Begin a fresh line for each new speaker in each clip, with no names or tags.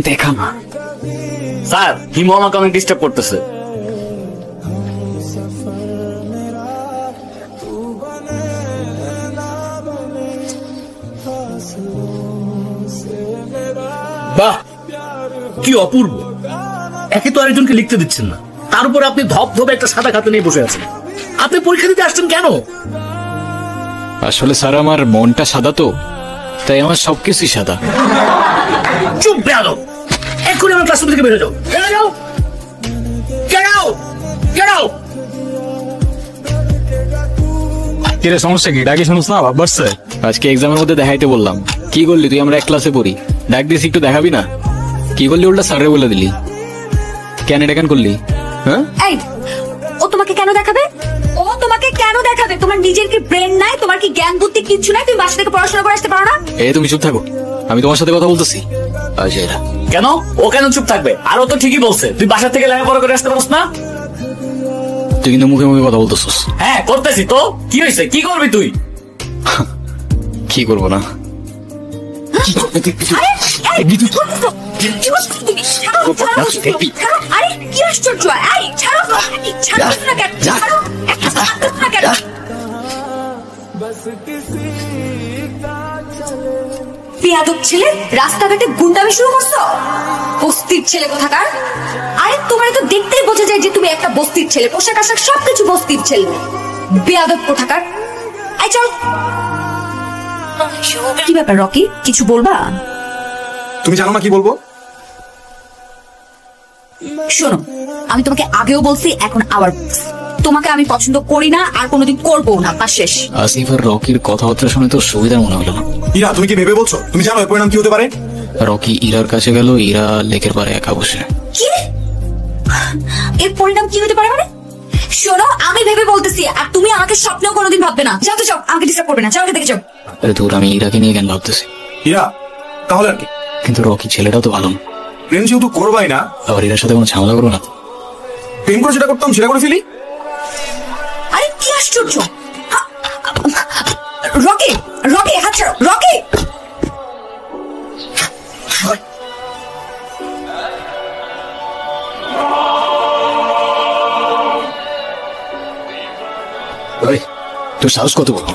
দেখা না স্যার, হিমু আমাকে অনেক ডিস্টার্ব করতেছে।
বাহ, কি অপূর্ব! একে তো আরেকজনকে লিখতে দিচ্ছেন না, তার উপর আপনি ধপ ধপে একটা সাদা খাতা নিয়ে বসে আছেন। আপনি পরীক্ষা দিতে আসছেন কেন?
আসলে স্যার আমার মনটা সাদা তো, তাই আমার সবকিছুই সাদা।
চুপ বেয়াদব! এক্ষুনি আমার ক্লাসরুম থেকে বেরো যাও। বেরো যাও! Get out! Get out!
কিরে সমস্যা কি? ডাকি শুনুস না, ভাব বাড়ছে। আজকে এক্সামের মধ্যে দেখাইতে বললাম, কি করলি তুই? আমরা এক ক্লাসে পড়ি, ডাক দিস একটু দেখাবি না? কি করলি? উল্টা স্যারে বলে দিলি। কেন এটা কেন করলি? হ্যাঁ,
ও তোমাকে কেন দেখাবে? ও তোমাকে কেন দেখাবে? তোমার নিজের কি ব্রেন নাই? তোমার কি জ্ঞান বুদ্ধি কিচ্ছু নাই? তুমি বাসা থেকে পড়াশোনা করে আসতে পারো না?
তুমি চুপ থাকো, আমি তোমার সাথে কথা বলতেছি।
কেন? ও কেন চুপ থাকবে? আর ও তো ঠিকই বলছে, তুই বাসা থেকে লেখাপড়া করে আসতে পারছ না?
তুই কিন্তু মুখে মুখে কথা বলতেছিস।
হ্যাঁ করতেছি তো, কি হয়েছে? কি করবি তুই?
কি করবো না?
আরে কি আশ্চর্য! বেয়াদব ছেলে, রাস্তাঘাটে গুন্ডামি শুরু করছো? বস্তির ছেলে কোথাকার! আরে তোমার তো দেখতেই বোঝা যায় যে তুমি একটা বস্তির ছেলে, পোশাক আশাক সবকিছু বস্তির ছেলে। বেয়াদব কোথাকার! আই চল। কি ব্যাপার রকি, কিছু বলবা?
তুমি জানো না কি বলবো?
শোনো, আমি তোমাকে আগেও বলছি, এখন আবার তোমাকে আমি পছন্দ করি না, আর কোনোদিন করবো না। তা শেষ।
আসিফ আর রকির কথাবার্তা শুনে তো সুবিধা মনে হলো না।
ইরা, তুমি কি ভেবে বলছো? তুমি জানো এর পরিণাম কি হতে পারে?
রকি ইরার কাছে গেল, ইরা লেকের পারে একা বসে।
কি? এর পরিণাম কি হতে পারে মানে? শোনো, আমি ভেবে বলতেছি, আর তুমি আমাকে স্বপ্নেও কোনোদিন ভাববে না। যাও তো যাও, আমাকে ডিস্টার্ব করবে না। যাও, দেখে যাও।
আরে দূর, আমি ইরাকে নিয়ে কেন ভাবতেছি?
ইরা, তাহলে আর কি?
কিন্তু রকি ছেলেটাও তো ভালো না।
প্রেম যেহেতু করবাই না,
আবার ইরার সাথে কোনো ঝামেলা করো না।
প্রেম করে যেটা করতাম সেটা করে ফেলি।
আরে কি আশ্চর্য! রকি, রকি, হাত ছাড়ো, রকি!
তোর সাহস কত বড়!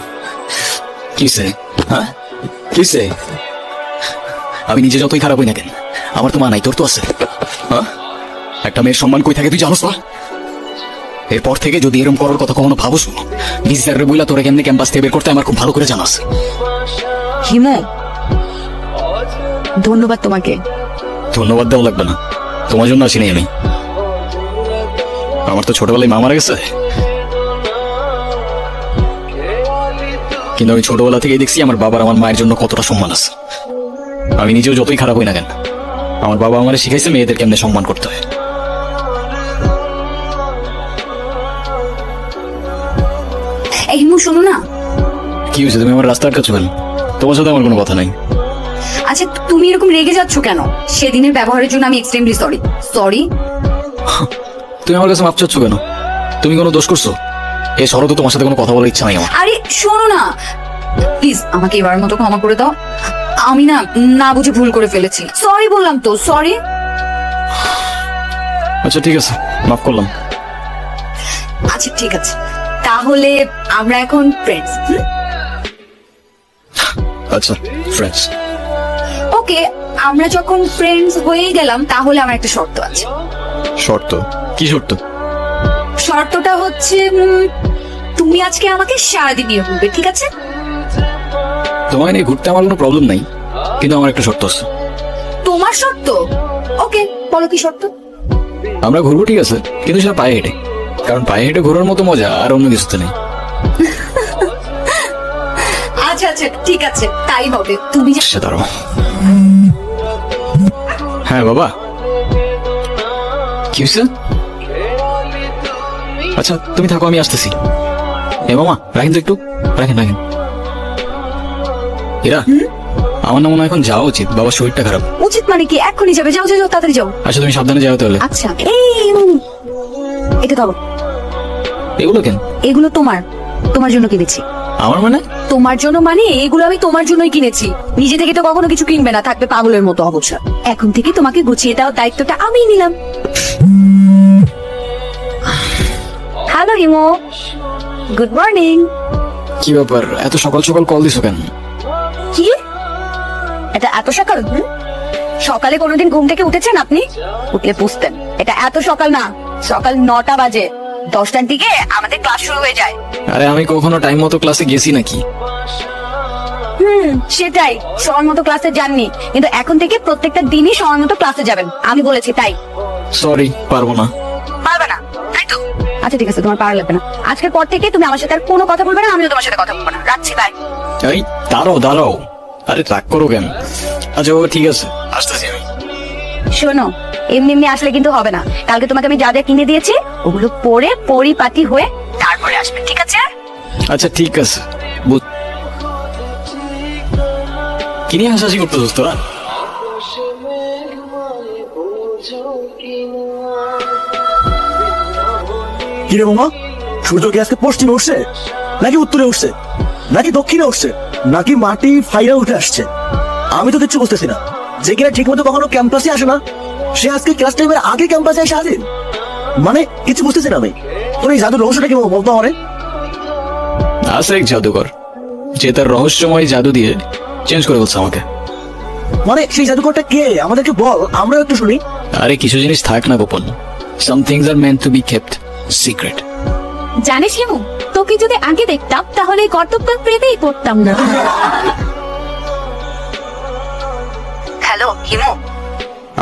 কিসে? হ্যাঁ কিসে? আমি নিজে যতই খারাপ হই না কেন, আমার তো মা নাই, তোর তো আছে। হ্যাঁ, একটা মেয়ের সম্মান কই থাকে তুই জানোস না? এরপর থেকে যদি এরকম করার কথা কখনো ভাবোস, ভিজিটারে বইলা তোরা কেমনি ক্যাম্পাস থেকে বের করতে আমার খুব ভালো করে জানাস।
হিমু, ধন্যবাদ তোমাকে।
ধন্যবাদ দেওয়া লাগবে না, তোমার জন্য আসিনি আমি। আমার তো ছোটবেলায় মা মারা গেছে, কিন্তু আমি ছোটবেলা থেকেই দেখছি আমার বাবার আমার মায়ের জন্য কতটা সম্মান আছে। আমি নিজেও যতই খারাপ হই না কেন, আমার বাবা আমারে শিখাইছে মেয়েদের কেমনে সম্মান করতে হয়।
হিমু শোনো না।
কি হয়েছে? তুমি আমার রাস্তা আটকাচ্ছ কেন? তোমার সাথে আমার কোনো কথা নাই।
আচ্ছা, তুমি এরকম রেগে যাচ্ছ কেন? সেদিনের ব্যবহারের জন্য আমি এক্সট্রিমলি সরি। সরি?
তুমি আমার কাছে মাপ চাচ্ছ কেন? তুমি কোনো দোষ করছো? এই শরতে তোমার সাথে কোনো কথা বলার ইচ্ছা নাই আমার।
আরে শোনো না, প্লিজ আমাকে এবার মতো ক্ষমা করে দাও। আমি না বুঝে ভুল করে ফেলেছি। সরি বললাম তো, সরি।
আচ্ছা ঠিক আছে, মাফ করলাম।
আচ্ছা ঠিক আছে, তাহলে আমরা এখন ফ্রেন্ডস।
আচ্ছা ফ্রেন্ডস।
ওকে, আমরা যখন ফ্রেন্ডস হয়ে গেলাম, তাহলে আমার একটা শর্ত আছে।
শর্ত? কি শর্ত?
শর্তটা হচ্ছে তুমি আজকে আমাকে সারাদিন নিয়ে ঘুরবে, ঠিক আছে?
তোমাকে নিয়ে ঘুরতে আমার কোনো প্রবলেম নাই, কিন্তু আমার একটা শর্ত আছে।
তোমার শর্ত? ওকে, বলো কি শর্ত?
আমরা ঘুরবো ঠিক আছে, কিন্তু সেটা পায়ে হেঁটে, কারণ পায়ে হেঁটে ঘোরার মতো মজা আর অন্য কিছুতে নেই।
আচ্ছা আচ্ছা ঠিক আছে, তাই হবে। তুমি
দাঁড়াও। হ্যাঁ বাবা, কি হয়েছে? আচ্ছা তুমি থাকো, আমি আসতেছি। এ মামা রাখেন তো একটু, রাখেন রাখেন। এরা আমার না মনে হয় এখন যাওয়া উচিত, বাবার শরীরটা খারাপ।
উচিত মানে কি? এক্ষুনি যাবে? যাও যাও যাও, তাড়াতাড়ি যাও।
আচ্ছা তুমি সাবধানে যাও তাহলে।
আচ্ছা, এটা ধরো।
এগুলো কেন?
এগুলো তোমার জন্য কিনেছি।
আমার মানে?
তোমার জন্য মানে এগুলো আমি তোমার জন্যই কিনেছি। নিজে থেকে তো কখনো কিছু কিনবে না, থাকবে পাগলের মতো অবসর। এখন থেকে তোমাকে গুছিয়ে দেওয়ার দায়িত্বটা আমিই নিলাম। হ্যালো হিমো, গুড মর্নিং।
কি ব্যাপার, এত সকাল সকাল কল দিছো কেন?
কি এটা এত সকাল? সকালে কোনোদিন ঘুম থেকে উঠেছেন আপনি? উঠলে বুঝতেন এটা এত সকাল না, সকাল 9টা বাজে। 10টার দিকে আমাদের ক্লাস শুরু হয়ে যায়।
আরে আমি কখনো টাইম মতো ক্লাসে গেছি নাকি?
সেটাই, সময় মতো ক্লাসে যাননি, কিন্তু এখন থেকে প্রত্যেকটা দিনই সময় মতো ক্লাসে যাবেন, আমি বলেছি তাই।
সরি, পারবো না।
পারবে না তাই তো? আচ্ছা ঠিক আছে, তোমার পারা লাগবে না। আজকের পর থেকে তুমি আমার সাথে আর কোনো কথা বলবে না, আমিও তোমার সাথে কথা বলবো না। রাখছি, বাই।
এই দাঁড়াও দাঁড়াও, আরে রাগ করো কেন? আচ্ছা বাবা ঠিক আছে, আসতেছি আমি।
শোনো, এমনি এমনি আসলে কিন্তু হবে না। কালকে তোমাকে আমি যা যা কিনে দিয়েছি ওগুলো পরে পরিপাটি হয়ে তারপরে আসবে, ঠিক আছে?
আচ্ছা ঠিক আছে। কি নিয়ে হাসাহাসি করতেছিস তোরা?
কিরে মামা, সূর্য কি আজকে পশ্চিমে উঠছে নাকি উত্তরে উঠছে নাকি দক্ষিণে উঠছে নাকি মাটি ফাইরা উঠে আসছে? আমি তো কিচ্ছু বুঝতেছি না। যে কিনা ঠিক মতো কখনো ক্যাম্পাসে আসে না, সে আজকে ক্লাস টাইমের আগে ক্যাম্পাসে এসে হাজির। মানে কিছু বুঝতেছি না আমি। তোর এই জাদুর রহস্যটা কি বলতো আমারে?
আছে এক জাদুকর, যে তার রহস্যময় জাদু দিয়ে চেঞ্জ করে বলছে আমাকে।
মানে সেই জাদুকরটা কে আমাদেরকে বল, আমরাও একটু শুনি।
আরে কিছু জিনিস থাক না গোপন। Some things are meant to be kept secret.
জানিস হিমু, তোকে যদি আগে দেখতাম তাহলে এই কর্তব্য প্রেমেই পড়তাম না। হ্যালো হিমু,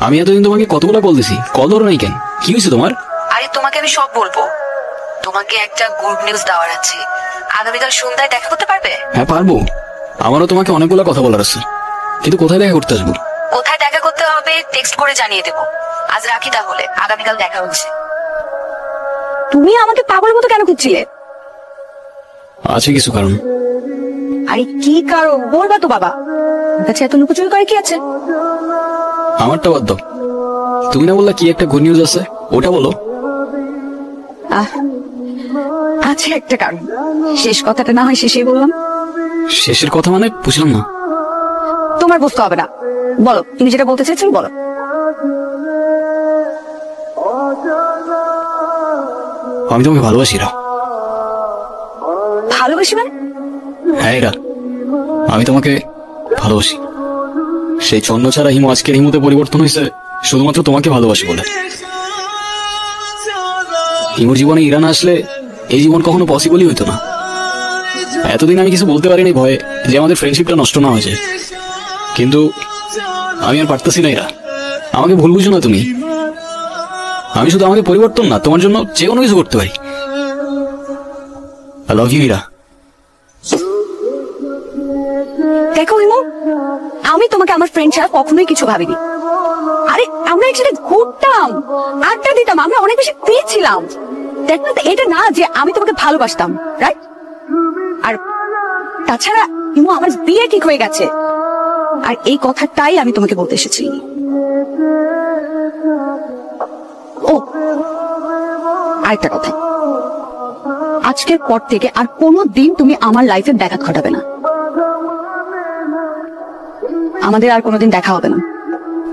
আমি এতদিন তোমাকে কতগুলো কল দিছি, কল ধরো নাই কেন? কি হয়েছে তোমার?
আরে তোমাকে আমি সব বলবো। তোমাকে একটা গুড নিউজ দেওয়ার আছে। আগামীকাল সন্ধ্যায় দেখা করতে পারবে?
হ্যাঁ পারবো। আমারও তোমাকে অনেকগুলো কথা বলার আছে, কিন্তু কোথায় দেখা করতে আসবো?
কোথায় দেখা করতে হবে টেক্সট করে জানিয়ে দেবো। আজ রাখি তাহলে, আগামীকাল দেখা হচ্ছে। তুমি আমাকে পাগলের মতো কেন খুঁজছিলে?
আছে কিছু কারণ।
আরে কি কারণ বলবা তো বাবা, কাছে এত লুকোচুরি করে কি আছে?
আমারটা বাদ দাও, তুমি না বললা কি একটা গুড নিউজ আছে, ওটা বলো।
আছে একটা কারণ, শেষ কথাটা না হয় শেষেই বললাম।
শেষের কথা মানে বুঝলাম না।
তোমার বুঝতে হবে না, বলো তুমি যেটা বলতে চাইছো বলো।
আমি তোমাকে ভালোবাসি রা।
ভালোবাসি মানে?
হ্যাঁ এরা, আমি তোমাকে ভালোবাসি। সেই চন্দ্র ছাড়া হিমু আজকের হিমুতে পরিবর্তন হয়েছে শুধুমাত্র তোমাকে ভালোবাসি বলে। হিমুর জীবনে ইরা না আসলে এই জীবন কখনো পসিবলই হইতো না। এতদিন আমি কিছু বলতে পারিনি ভয়ে যে আমাদের ফ্রেন্ডশিপটা নষ্ট না হয়ে যায়, কিন্তু আমি আর পারতেছি না। এরা আমাকে ভুল বুঝো না তুমি। আমি শুধু আমাকে পরিবর্তন না, তোমার জন্য যে কোনো কিছু করতে পারি। I love you Ira.
দেখো হিমু, আমি তোমাকে আমার ফ্রেন্ড ছাড়া কখনোই কিছু ভাবিনি। আরে আমরা একসাথে ঘুরতাম, আড্ডা দিতাম, আমরা অনেক বেশি পেয়েছিলাম। দেখো এটা না যে আমি তোমাকে ভালোবাসতাম, রাইট? আর তাছাড়া হিমু আমার বিয়ে ঠিক হয়ে গেছে, আর এই কথাটাই আমি তোমাকে বলতে এসেছি। ও আরেকটা কথা, আজকের পর থেকে আর কোনো দিন তুমি আমার লাইফে ব্যাঘাত ঘটাবে না। আমাদের আর কোনোদিন দেখা হবে না,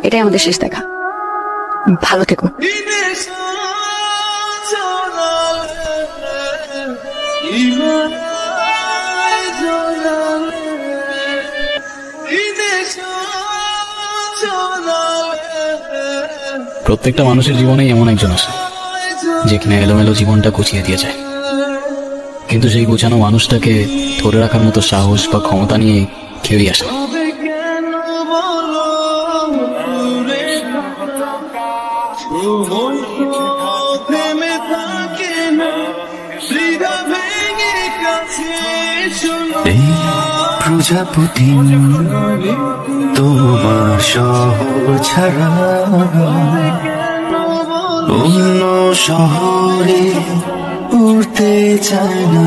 এটাই আমাদের শেষ দেখা। ভালো থেকো।
প্রত্যেকটা মানুষের জীবনেই এমন একজন আছে যে কিনা এলোমেলো জীবনটা গুছিয়ে দিয়ে যায়, কিন্তু সেই গোছানো মানুষটাকে ধরে রাখার মতো সাহস বা ক্ষমতা নিয়ে কেউই আসে না।
এই প্রজাপতি তোমার শহর ছাড়া অন্য শহরে উড়তে চায় না।